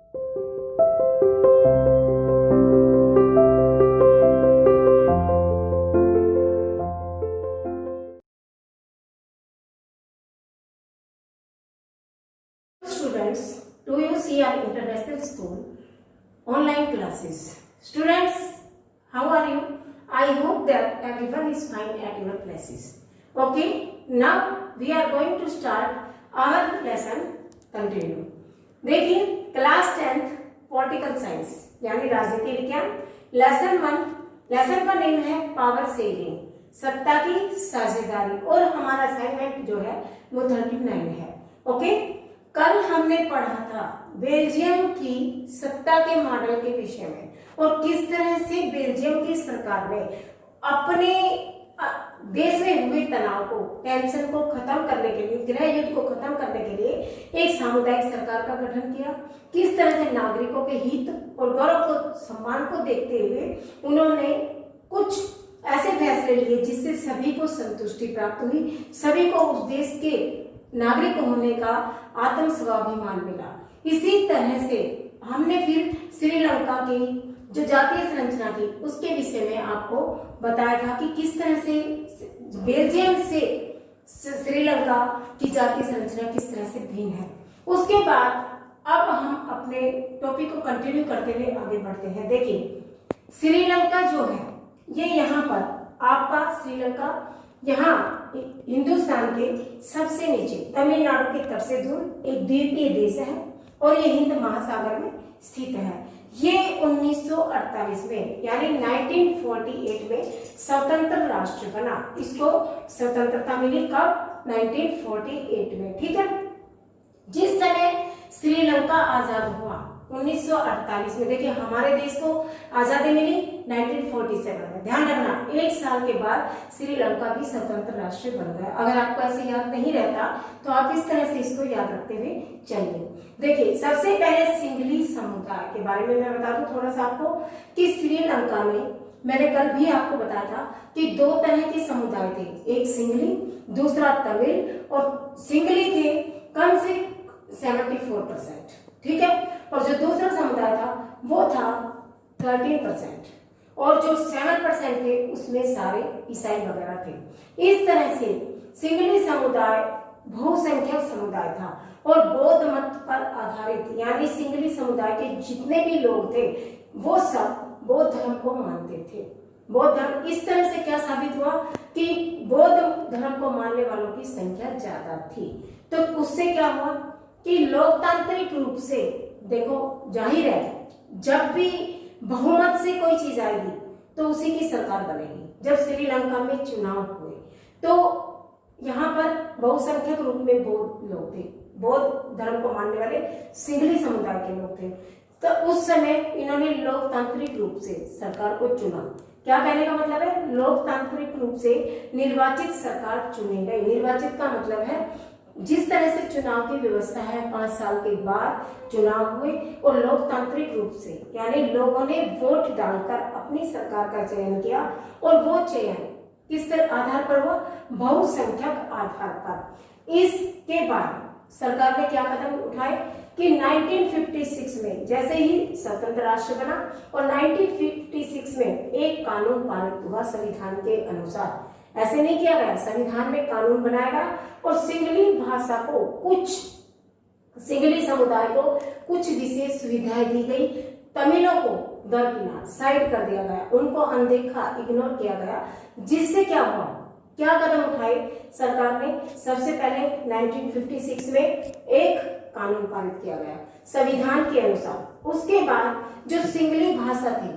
Students, do you see our international school online classes? Students, how are you? I hope that everyone is fine at your places. Okay, now we are going to start our lesson. Continue. देखिए class 10th political science यानी राजनीति विज्ञान lesson 1। Lesson का name है power sharing, सत्ता की साझेदारी, और हमारा असाइनमेंट जो है वो 39 है। ओके, कल हमने पढ़ा था बेल्जियम की सत्ता के मॉडल के विषय में और किस तरह से बेल्जियम की सरकार ने अपने देश में हुए तनाव को, टेंशन को खत्म करने के लिए, गृह युद्ध को खत्म करने के लिए एक सामुदायिक सरकार का गठन किया। किस तरह से नागरिकों के हित और गौरव को, सम्मान को देखते हुए उन्होंने कुछ ऐसे फैसले लिए जिससे सभी को संतुष्टि प्राप्त हुई, सभी को उस देश के नागरिक होने का आत्म स्वाभिमान मिला। इसी तरह से हमने फिर श्रीलंका की जो जातीय संरचना थी उसके विषय में आपको बताया था कि किस तरह से बेल्जियम से श्रीलंका की जातीय संरचना किस तरह से भिन्न है। उसके बाद अब हम अपने टॉपिक को कंटिन्यू करते हुए आगे बढ़ते हैं। देखिए श्रीलंका जो है ये यहाँ पर आपका श्रीलंका यहाँ हिंदुस्तान के सबसे नीचे तमिलनाडु के तट से दूर एक द्वीपीय देश है और ये हिंद महासागर में स्थित है। ये 1948 में यानी 1948 में स्वतंत्र राष्ट्र बना। इसको स्वतंत्रता मिली कब? 1948 में। ठीक है, जिस समय श्रीलंका आजाद हुआ 1948 में, देखिए हमारे देश को आजादी मिली 1947 में। ध्यान रखना, एक साल के बाद श्रीलंका भी स्वतंत्र राष्ट्र बन गया। अगर आपको ऐसे याद नहीं रहता तो आप इस तरह से इसको याद रखते हुए चलिए। देखिए सबसे पहले सिंघली समुदाय के बारे में मैं बता दूं थोड़ा सा आपको कि श्रीलंका में मैंने कल भी आपको बताया था कि दो तरह के समुदाय थे, एक सिंघली, दूसरा तमिल। और सिंघली थे कम से 74%, ठीक है, और जो दूसरा समुदाय था वो था 13%, और जो 7% थे उसमें सारे ईसाई वगैरह थे। इस तरह से सिंघली समुदाय बहुसंख्यक समुदाय था और बौद्ध मत पर आधारित, यानी सिंघली समुदाय के जितने भी लोग थे वो सब बौद्ध धर्म को मानते थे। बौद्ध धर्म, इस तरह से क्या साबित हुआ कि बौद्ध धर्म को मानने वालों की संख्या ज्यादा थी। तो उससे क्या हुआ कि लोकतांत्रिक रूप से, देखो जाहिर है जब भी बहुमत से कोई चीज आएगी तो उसी की सरकार बनेगी। जब श्रीलंका में चुनाव हुए तो यहाँ पर बहुसंख्यक रूप में बौद्ध लोग थे, बौद्ध धर्म को मानने वाले सिंघली समुदाय के लोग थे। तो उस समय इन्होंने लोकतांत्रिक रूप से सरकार को चुना। क्या कहने का मतलब है? लोकतांत्रिक रूप से निर्वाचित सरकार चुनी गई। निर्वाचित का मतलब है जिस तरह से चुनाव की व्यवस्था है, 5 साल के बाद चुनाव हुए और लोकतांत्रिक रूप से, यानी लोगों ने वोट डालकर अपनी सरकार का चयन किया। और वो चयन किस तरह आधार पर हुआ? बहुसंख्यक आधार पर। इसके बाद सरकार ने क्या कदम उठाए कि 1956 में जैसे ही स्वतंत्र राष्ट्र बना और 1956 में एक कानून पारित हुआ संविधान के अनुसार। ऐसे नहीं किया गया, संविधान में कानून बनाया गया और सिंघली भाषा को, कुछ सिंघली समुदाय को कुछ विशेष सुविधाएं दी गई। तमिलों को दरकिनार साइड कर दिया गया, उनको अनदेखा, इग्नोर किया गया। जिससे क्या हुआ, क्या कदम उठाए सरकार ने? सबसे पहले 1956 में एक कानून पारित किया गया संविधान के अनुसार। उसके बाद जो सिंघली भाषा थी,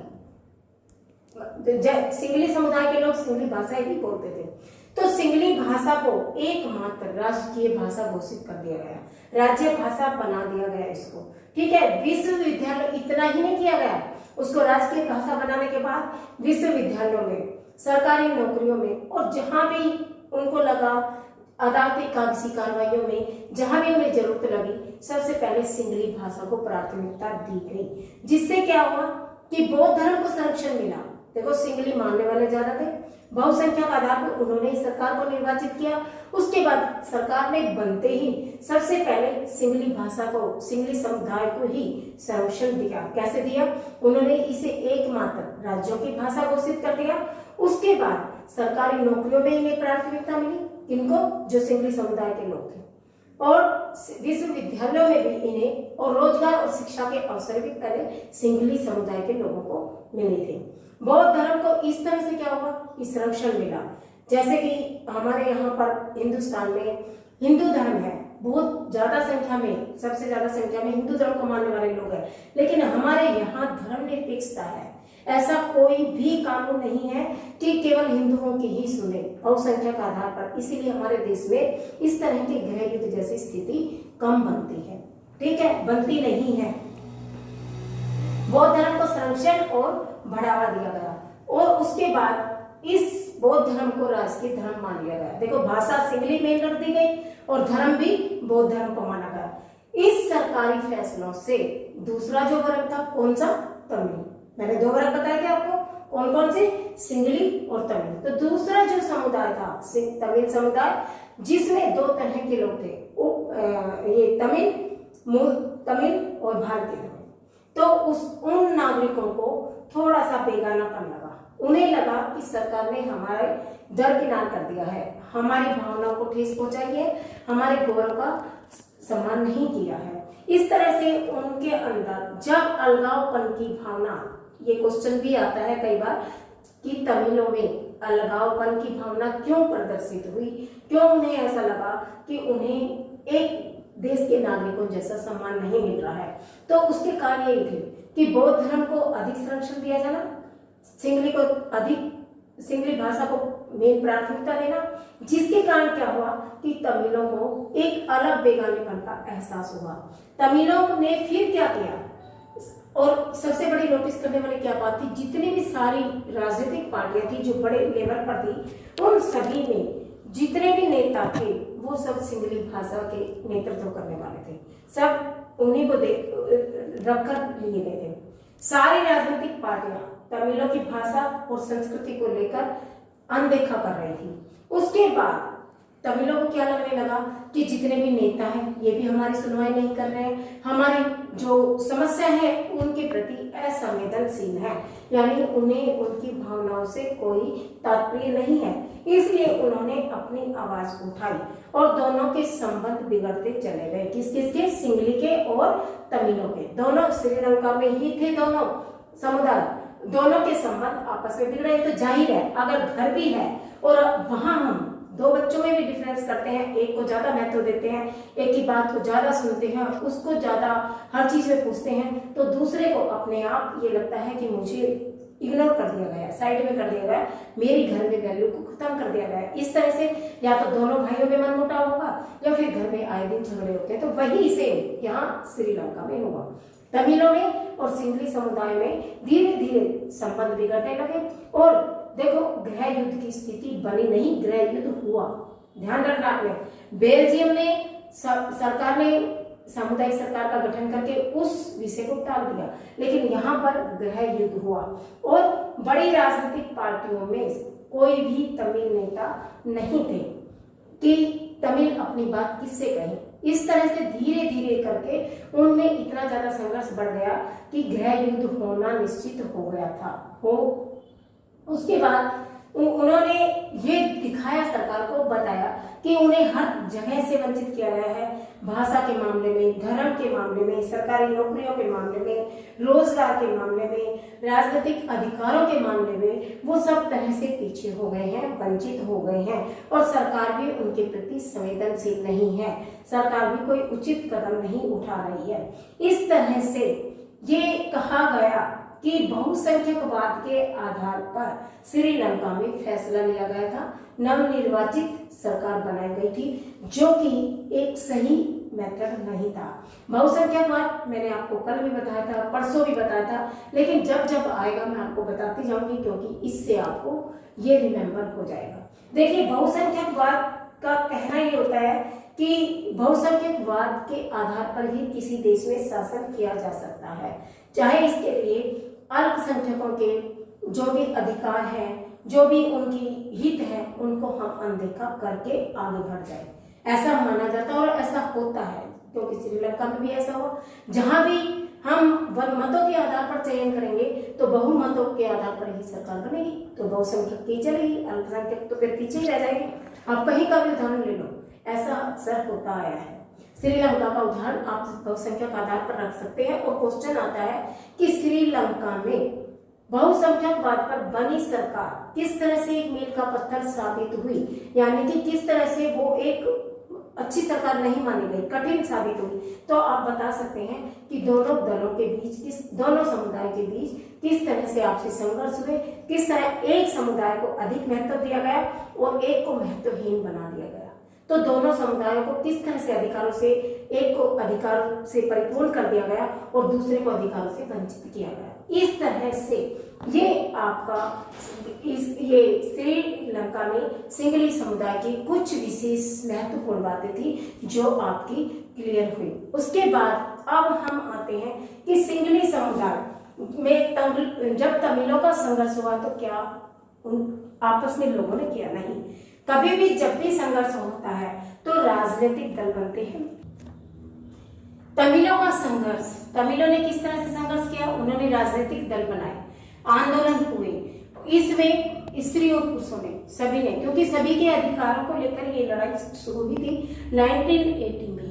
सिंघली समुदाय के लोग सिंघली भाषा ही बोलते थे, तो सिंघली भाषा को एकमात्र राष्ट्रीय भाषा घोषित कर दिया गया, राज्य भाषा बना दिया गया इसको। ठीक है, विश्वविद्यालय इतना ही नहीं किया गया, उसको राजकीय भाषा बनाने के बाद विश्वविद्यालयों में, सरकारी नौकरियों में और जहां भी उनको लगा, अदालती कागजी कार्रवाइयों में जहां भी उन्हें जरूरत लगी, सबसे पहले सिंघली भाषा को प्राथमिकता दी गई। जिससे क्या हुआ कि बौद्ध धर्म को संरक्षण मिला देखो सिंगली मानने वाले ज्यादा थे। बहुसंख्या के आधार पर उन्होंने ही सरकार को निर्वाचित किया। उसके बाद सरकार ने बनते ही सबसे पहले सिंगली भाषा को, सिंगली समुदाय को ही संरक्षण दिया। कैसे दिया? उन्होंने इसे एकमात्र राज्यों की भाषा घोषित कर दिया। उसके बाद सरकारी नौकरियों में इन्हें प्राथमिकता मिली। किनको? जो सिंगली समुदाय के लोग थे। और विश्वविद्यालयों में भी इन्हें और रोजगार और शिक्षा के अवसर भी पहले सिंगली समुदाय के लोगों को मिले थे। बौद्ध धर्म को इस तरह से क्या हुआ कि संरक्षण मिला। जैसे कि हमारे यहाँ पर हिंदुस्तान में हिंदू धर्म है, बहुत ज्यादा संख्या में, सबसे ज्यादा संख्या में हिंदू धर्म को मानने वाले लोग हैं, लेकिन हमारे यहाँ धर्मनिरपेक्षता है। ऐसा कोई भी कानून नहीं है कि केवल हिंदुओं की ही सुने बहुसंख्या के आधार पर। इसीलिए हमारे देश में इस तरह के गृह युद्ध जैसी स्थिति कम बनती है। ठीक है, बनती नहीं है। बौद्ध धर्म को संरक्षण और बढ़ावा दिया गया और उसके बाद इस बौद्ध धर्म को राजकीय धर्म मान लिया गया। देखो, भाषा सिंगली में कर दी गई और धर्म भी बौद्ध धर्म को माना गया। इस सरकारी फैसलों से दूसरा जो वर्ग था, कौन सा? तमिल। मैंने दो वर्ग बताए थे आपको, कौन कौन से? सिंगली और तमिल। तो दूसरा जो समुदाय था तमिल समुदाय, जिसमें दो तरह के लोग थे, ये तमिल, मूल तमिल और भारतीय तमिल। तो उन नागरिकों को थोड़ा सा बेगानापन लगा। उन्हें लगा कि सरकार ने हमारे दरकिनार कर दिया है, हमारी भावनाओं को ठेस पहुंचाई है, हमारे गौरव का सम्मान नहीं किया है। इस तरह से उनके अंदर जब अलगावपन की भावना, ये क्वेश्चन भी आता है कई बार कि तमिलों में अलगावपन की भावना क्यों प्रदर्शित हुई, क्यों उन्हें ऐसा लगा कि उन्हें एक देश के नागरिकों जैसा सम्मान नहीं मिल रहा है। तो उसके कारण यही थे कि बौद्ध धर्म को अधिक संरक्षण दिया जाना, सिंगली भाषा को मेन प्राथमिकता देना, जिसके कारण क्या हुआ कि तमिलों को एक अलग बेगानेपन का एहसास हुआ। तमिलों ने फिर क्या किया, और सबसे बड़ी नोटिस करने वाली क्या बात थी, जितनी भी सारी राजनीतिक पार्टियां थी जो बड़े लेवल पर थी, उन सभी में जितने भी नेता थे वो सब सिंगली भाषा के नेतृत्व करने वाले थे। सब उन्हीं को रखकर लिए गए थे। सारी राजनीतिक पार्टियां तमिलों की भाषा और संस्कृति को लेकर अनदेखा कर रही थी। उसके बाद तमिलों को क्या लगने लगा कि जितने भी नेता हैं ये भी हमारी सुनवाई नहीं कर रहे हैं, हमारी जो समस्या है उनके प्रति असंवेदनशील है, यानी उन्हें उनकी भावनाओं से कोई तात्पर्य नहीं है। इसलिए उन्होंने अपनी आवाज उठाई और दोनों के संबंध बिगड़ते चले गए। किस किस के? सिंगली के और तमिलों के। दोनों श्रीलंका में ही थे, दोनों समुदाय, दोनों के संबंध आपस में बिगड़े। तो जाहिर है अगर घर भी है और वहां हम दो बच्चों में भी डिफरेंस करते हैं, एक को ज्यादा महत्व देते हैं, एक की बात को ज्यादा सुनते हैं, उसको ज्यादा हर चीज में पूछते हैं, तो दूसरे को अपने आप ये लगता है कि मुझे इग्नोर कर दिया गया, साइड में कर दिया गया, मेरी घर में वैल्यू को खत्म कर दिया गया। इस तरह से या तो दोनों भाइयों में मनमुटाव होगा या फिर घर में आए दिन झगड़े होते हैं। तो वही से यहाँ श्रीलंका में हुआ। तमिलों में और सिंगली समुदाय में धीरे धीरे संबंध बिगड़ने लगे और देखो गृह युद्ध की स्थिति बनी नहीं, गृह युद्ध हुआ। ध्यान रखना आपने, बेल्जियम में सरकार ने सामुदायिक सरकार का गठन करके उस विषय को टाल दिया, लेकिन यहाँ पर गृह युद्ध हुआ और बड़ी राजनीतिक पार्टियों में कोई भी तमिल नेता नहीं थे कि तमिल अपनी बात किससे कहे। इस तरह से धीरे धीरे करके उनमें इतना ज्यादा संघर्ष बढ़ गया कि गृह युद्ध होना निश्चित हो गया था। उसके बाद उन्होंने ये दिखाया, सरकार को बताया कि उन्हें हर जगह से वंचित किया गया है, भाषा के मामले में, धर्म के मामले में, सरकारी नौकरियों के मामले में, रोजगार के मामले में, राजनीतिक अधिकारों के मामले में वो सब तरह से पीछे हो गए हैं, वंचित हो गए हैं और सरकार भी उनके प्रति संवेदनशील नहीं है, सरकार भी कोई उचित कदम नहीं उठा रही है। इस तरह से ये कहा गया कि बहुसंख्यकवाद के आधार पर श्रीलंका में फैसला लिया गया था, नवनिर्वाचित सरकार बनाई गई थी, जो कि एक सही मेथड नहीं था। बहुसंख्यकवाद मैंने आपको कल भी बताया था, परसों भी बताया था, लेकिन जब जब आएगा मैं आपको बताती जाऊंगी, क्योंकि इससे आपको ये रिमेम्बर हो जाएगा। देखिए, बहुसंख्यकवाद का कहना ये होता है कि बहुसंख्यकवाद के आधार पर ही किसी देश में शासन किया जा सकता है, चाहे इसके लिए अल्पसंख्यकों के जो भी अधिकार है, जो भी उनकी हित है, उनको हम अनदेखा करके आगे बढ़ जाए, ऐसा माना जाता है और ऐसा होता है। क्योंकि श्रीलंका में भी ऐसा हुआ, जहां भी हम मतों के आधार पर चयन करेंगे तो बहुमतों के आधार पर ही सरकार बनेगी, तो बहुसंख्यक की चलेगी, अल्पसंख्यक तो फिर पीछे ही रह जाएगी। आप कहीं का भी उदाहरण ले लो, ऐसा अक्सर होता आया है। श्रीलंका का उदाहरण आप बहुसंख्यक आधार पर रख सकते हैं और क्वेश्चन आता है कि श्रीलंका में बहुसंख्यकवाद पर बनी सरकार किस तरह से एक मील का पत्थर साबित हुई, यानी कि किस तरह से वो एक अच्छी सरकार नहीं मानी गई, कठिन साबित हुई। तो आप बता सकते हैं कि दोनों दलों के बीच, दोनों समुदाय के बीच किस तरह से आपसी संघर्ष हुए, किस तरह एक समुदाय को अधिक महत्व दिया गया और एक को महत्वहीन बना दिया गया। तो दोनों समुदायों को किस तरह से अधिकारों से, एक को अधिकार से परिपूर्ण कर दिया गया और दूसरे को अधिकारों से वंचित किया गया। इस तरह से ये आपका ये श्रीलंका में सिंगली समुदाय की कुछ विशेष महत्वपूर्ण बातें थी जो आपकी क्लियर हुई। उसके बाद अब हम आते हैं कि सिंगली समुदाय में जब तमिलों का संघर्ष हुआ तो क्या आपस में लोगों ने किया? नहीं। कभी भी जब भी संघर्ष होता है तो राजनीतिक दल बनते हैं। तमिलों का संघर्ष, तमिलों ने किस तरह से संघर्ष किया? उन्होंने राजनीतिक दल बनाए, आंदोलन हुए। इसमें स्त्री और पुरुषों ने, सभी ने, क्योंकि सभी के अधिकारों को लेकर ये लड़ाई शुरू हुई थी 1980 में।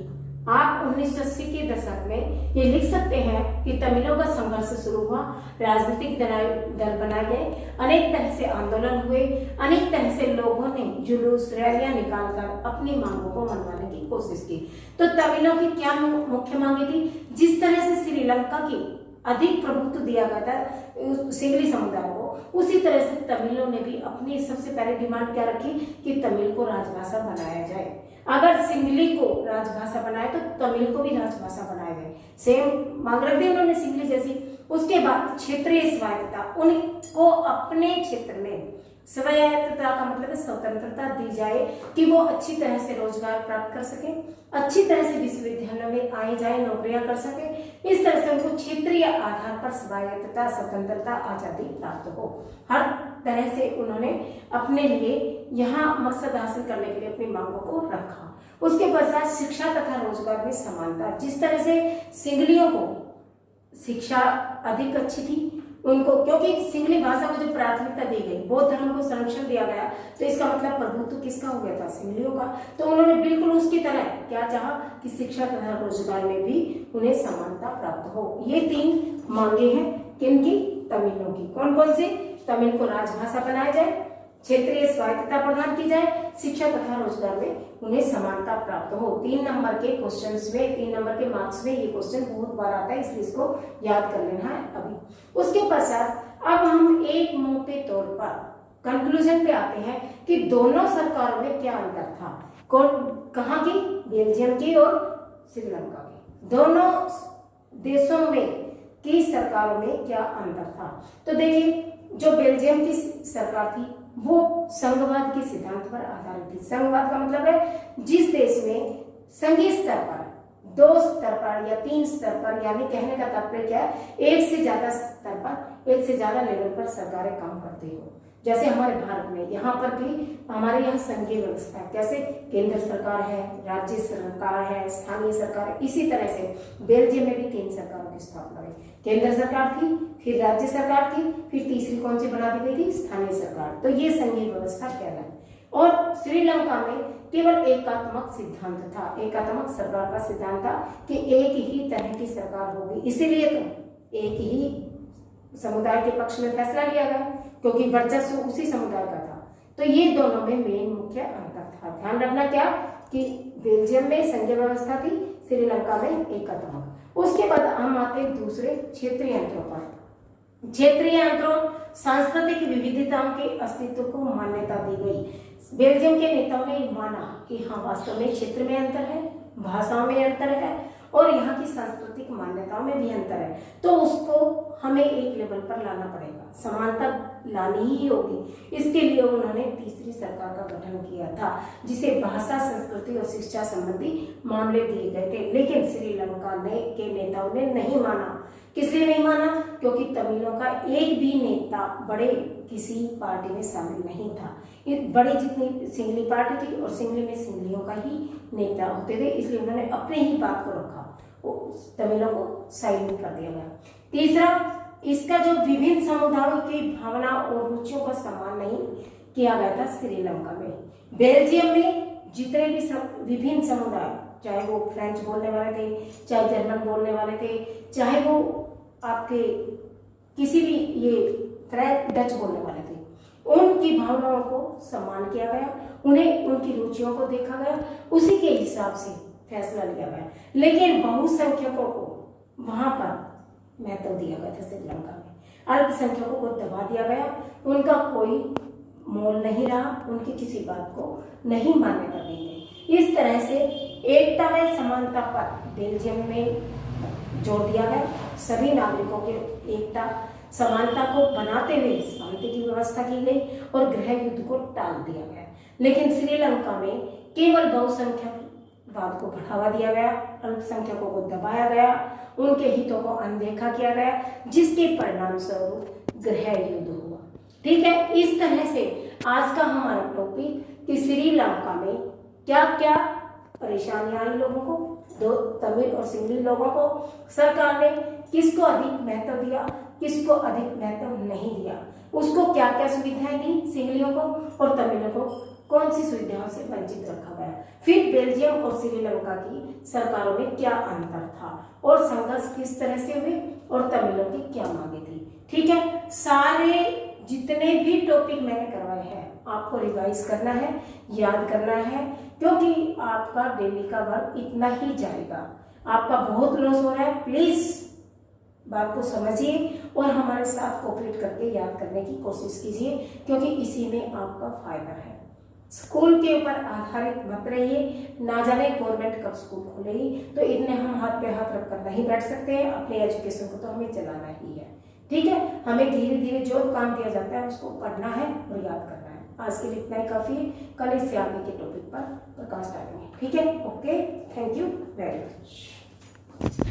आप 1980 के दशक में ये लिख सकते हैं कि तमिलों का संघर्ष शुरू हुआ, राजनीतिक दल बनाए गए, अनेक तरह से आंदोलन हुए, अनेक तरह से लोगों ने जुलूस रैलियां निकालकर अपनी मांगों को मनवाने की कोशिश की। तो तमिलों की क्या मुख्य मांगे थी? जिस तरह से श्रीलंका की अधिक प्रभुत्व दिया गया था सिंगली समुदाय को, उसी तरह से तमिलों ने भी अपनी सबसे पहले डिमांड क्या रखी कि तमिल को राजभाषा बनाया जाए। अगर सिंगली को राजभाषा बनाए तो तमिल को भी राजभाषा बनाया जाए। सेम मांग रख दी उन्होंने सिंगली जैसी। उसके बाद क्षेत्रीय स्वायत्तता, उनको अपने क्षेत्र में स्वायत्तता का मतलब स्वतंत्रता दी जाए कि वो अच्छी तरह से रोजगार प्राप्त कर सके, अच्छी तरह से विश्वविद्यालयों में आए जाए, नौकरियां कर सके। इस तरह से उनको क्षेत्रीय आधार पर स्वायत्तता, स्वतंत्रता, आजादी प्राप्त हो। हर तरह से उन्होंने अपने लिए यहाँ मकसद हासिल करने के लिए अपनी मांगों को रखा। उसके पश्चात शिक्षा तथा रोजगार में समानता, जिस तरह से सिंगलियों को शिक्षा अधिक अच्छी थी उनको, क्योंकि सिंगली भाषा को जो प्राथमिकता दी गई, बौद्ध धर्म को संरक्षण दिया गया, तो इसका मतलब प्रभुत्व किसका हो गया था? सिंगलियों का। तो उन्होंने बिल्कुल उसकी तरह क्या चाहा कि शिक्षा तथा रोजगार में भी उन्हें समानता प्राप्त हो। ये 3 मांगे हैं किनकी? तमिलों की। कौन कौन सी? तमिल को राजभाषा बनाया जाए, क्षेत्रीय स्वायत्तता प्रदान की जाए, शिक्षा तथा रोजगार में उन्हें समानता प्राप्त हो। 3 नंबर के क्वेश्चंस में, 3 नंबर के मार्क्स में ये क्वेश्चन बहुत बार आता है, इसलिए इसको याद कर लेना है अभी। उसके पश्चात अब हम एक मोटे तौर पर कंक्लूजन पे आते हैं कि दोनों सरकारों में क्या अंतर था। कहाँ की? बेल्जियम की और श्रीलंका की। दोनों देशों में की सरकारों में क्या अंतर था? तो देखिए, जो बेल्जियम की सरकार थी वो संघवाद के सिद्धांत पर आधारित थी। संघवाद का मतलब है जिस देश में संघीय स्तर पर, 2 स्तर पर या 3 स्तर पर, यानी कहने का तात्पर्य क्या है, एक से ज्यादा स्तर पर, एक से ज्यादा लेवल पर सरकारें काम करती हो। जैसे हमारे भारत में, यहाँ पर भी हमारे यहाँ संघीय व्यवस्था, कैसे केंद्र सरकार है, राज्य सरकार है, स्थानीय सरकार है। इसी तरह से बेल्जियम में भी 3 सरकारों की स्थापना हुई। केंद्र सरकार थी, फिर राज्य सरकार थी, फिर तीसरी कौन सी बना दी गई थी? स्थानीय सरकार। तो ये संघीय व्यवस्था कहलाए। और श्रीलंका में केवल एकात्मक सिद्धांत था, एकात्मक सरकार का सिद्धांत था कि एक ही तरह की सरकार होगी। इसीलिए तो एक ही समुदाय के पक्ष में फैसला लिया गया, क्योंकि वर्चस्व उसी समुदाय का था। तो ये दोनों में मेन मुख्य अंतर था। ध्यान रखना क्या कि बेल्जियम में संघीय व्यवस्था थी, श्रीलंका में एकात्मक। उसके बाद हम आते दूसरे क्षेत्रीय अंतरों पर। क्षेत्रीय अंतरों, सांस्कृतिक विविधताओं के अस्तित्व को मान्यता दी गई। बेल्जियम के नेताओं ने माना कि हाँ, वास्तव में क्षेत्र में अंतर है, भाषाओं में अंतर है और यहाँ की सांस्कृतिक मान्यताओं में भी अंतर है, तो उसको हमें एक लेवल पर लाना पड़ेगा, समानता लानी ही होगी। इसके लिए उन्होंने तीसरी सरकार का गठन किया था, जिसे भाषा, संस्कृति और शिक्षा संबंधी मामले दिए गए थे। लेकिन श्रीलंका के नेताओं ने नहीं माना किस लिए नहीं माना? क्योंकि तमिलों का एक भी नेता बड़े किसी पार्टी में शामिल नहीं था। ये बड़ी जितनी सिंगली पार्टी थी और सिंगली में सिंगलियों का ही नेता होते थे, इसलिए उन्होंने अपने ही बात को रखा, वो तमिलों को साइड में कर दिया गया। तीसरा, इसका जो विभिन्न समुदायों की भावना और रुचियों का सम्मान नहीं किया गया था श्रीलंका में। बेल्जियम में जितने भी विभिन्न समुदाय, चाहे वो फ्रेंच बोलने वाले थे, चाहे जर्मन बोलने वाले थे, चाहे वो आपके किसी भी ये फ्रेंच डच बोलने वाले थे, उनकी भावनाओं को सम्मान किया गया, उन्हें उनकी रुचियों को देखा गया, उसी के हिसाब से फैसला लिया गया। लेकिन बहुसंख्यकों को वहां पर महत्व दिया गया था श्रीलंका में। अल्पसंख्यकों को दबा दिया गया, उनका कोई मोल नहीं रहा, उनकी किसी बात को नहीं मान्यता दी गई। इस तरह से एकता व समानता पर बेल्जियम में जोर दिया गया। सभी नागरिकों के एकता समानता को बनाते हुए शांति की व्यवस्था की गई और गृह युद्ध को टाल दिया गया। लेकिन श्रीलंका में केवल बहुसंख्यकवाद को बढ़ावा दिया गया, अल्पसंख्यकों को दबाया गया, उनके हितों को अनदेखा किया गया, जिसके परिणाम स्वरूप गृह युद्ध हुआ। ठीक है, इस तरह से आज का हमारा टॉपिक कि श्रीलंका में क्या क्या परेशानियां आई लोगों को, दो तमिल और सिंगली लोगों को, सरकार ने किसको अधिक महत्व दिया, किसको अधिक महत्व नहीं दिया, उसको क्या क्या सुविधाएं दी सिंगलियों को और तमिलों को कौन सी सुविधाओं से वंचित रखा गया। फिर बेल्जियम और श्रीलंका की सरकारों में क्या अंतर था और संघर्ष किस तरह से हुए और तमिलों की क्या मांगे थी। ठीक है, सारे जितने भी टॉपिक मैंने करवाए हैं आपको रिवाइज करना है, याद करना है, क्योंकि आपका डेली का वर्क इतना ही जाएगा। आपका बहुत लॉस हो रहा है, प्लीज बात को समझिए और हमारे साथ कोऑपरेट करके याद करने की कोशिश कीजिए, क्योंकि इसी में आपका फायदा है। स्कूल के ऊपर आधारित मत रहिए, ना जाने गवर्नमेंट कब स्कूल खोलेगी, तो इतने हम हाथ पे हाथ रखकर नहीं बैठ सकते हैं। अपने एजुकेशन को तो हमें चलाना ही है। ठीक है, हमें धीरे धीरे जो काम दिया जाता है उसको पढ़ना है और याद करना है। आज के लिए इतना ही काफी है, कल इससे आगे के टॉपिक पर प्रकाश डालेंगे। ठीक है, okay, thank you very much.